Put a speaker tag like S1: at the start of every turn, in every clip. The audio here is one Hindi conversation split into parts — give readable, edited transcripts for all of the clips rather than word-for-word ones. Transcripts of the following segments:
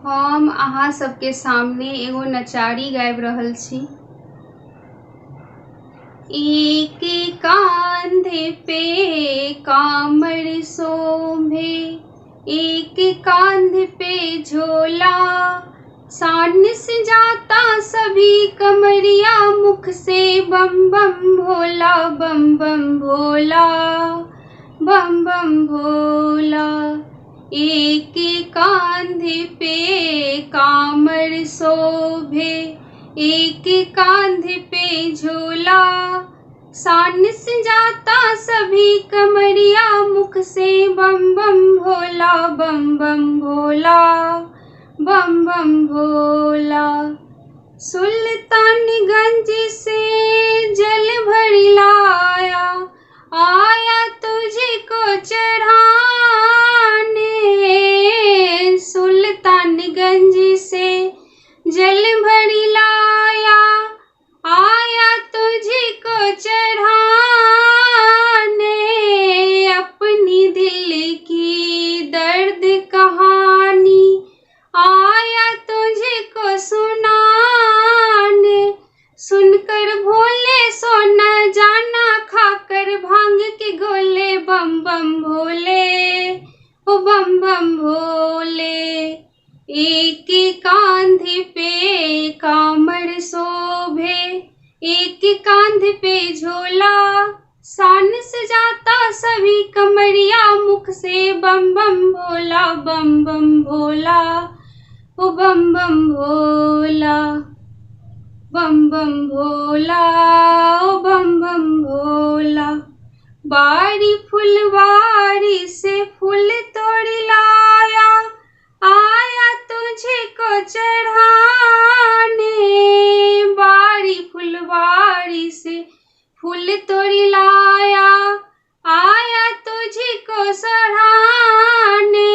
S1: हम अहाँ सबके सामने एगो नचारी गाबि रहल छी। एक कांधे पे कामर शोभे, एक कांध पे झोला, शान से जाता सभी कमरिया, मुख से बम बम भोला, बम बम भोला, बम बम भोला। एक कांधे पे कामर शोभे, एक कांधे पे झोला, शान से जाता सभी कमरिया, मुख से बम बम भोला, बम बम भोला, बम बम भोला। सुल्तानगंज से जल भर लाया, आया तुझको चढ़ाने। सुल्तानगंज से जल भर लाया, आया तुझको चढ़ाने। अपनी दिल की दर्द कहानी आया तुझको सुनाने। सुनकर भोले सोना जाना, खाकर भांग के गोले, बम बम भोले, ओ बम बम भोले। एक कांधे पे कामर शोभे, एक कांध पे झोला, शान से जाता सभी कमरिया, मुख से बम बम भोला, बम बम भोला, ओ बम बम भोला, बम बम भोला, ओ बम बम भोला। बारी फुलवारी से फूल तोड़ लाया, आया तुझको चढ़ाने। बारी फुलवारी से फूल तोड़ लाया, आया तुझको चढ़ाने।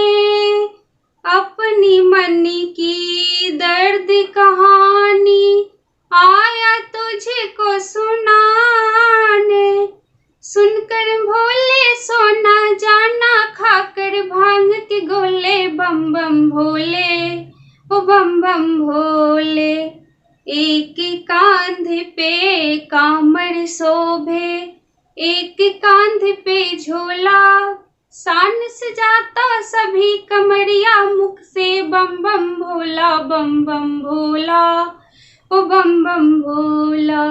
S1: अपनी मन की दर्द कहानी आया तुझको सुनाने। सुनकर भोले सोना जाना, खाकर भांग के गोले, बम बम भोले, ओ बम बम भोले। एक कांधे पे कामर शोभे, एक कांध पे झोला, शान से जाता सभी कमरिया, मुख से बम बम भोला, बम बम भोला, ओ बम बम भोला।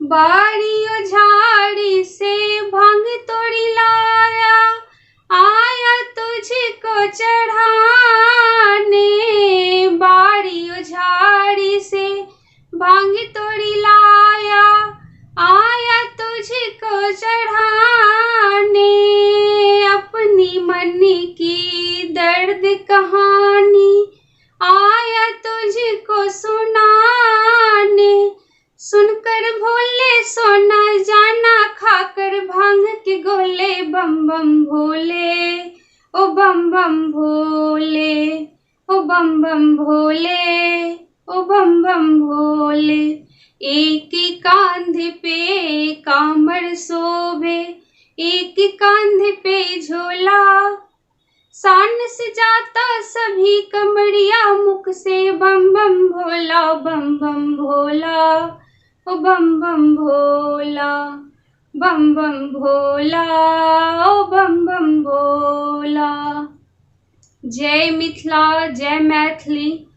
S1: बारियों झाड़ी से भांग तोड़ी लाया, आया तुझको चढ़ाने। बारियों झाड़ी से भांग तोड़ी लाया, आया तुझको चढ़ाने। अपनी मन की दर्द कहानी आया तुझको सुनाने। सुनकर भोले सोना जाना, खाकर भांग के गोले, बम बम भोले, ओ बम बम भोले, ओ बम बम भोले, ओ बम बम भोले। एक कांधे पे कामर शोभे, एक कांधे पे झोला, शान से जाता सभी कमरिया, मुख से बम बम भोला, बम बम भोला, ओ बम बम भोला, बम बम भोला, ओ बम बम भोला। जय मिथिला, जय मैथिली।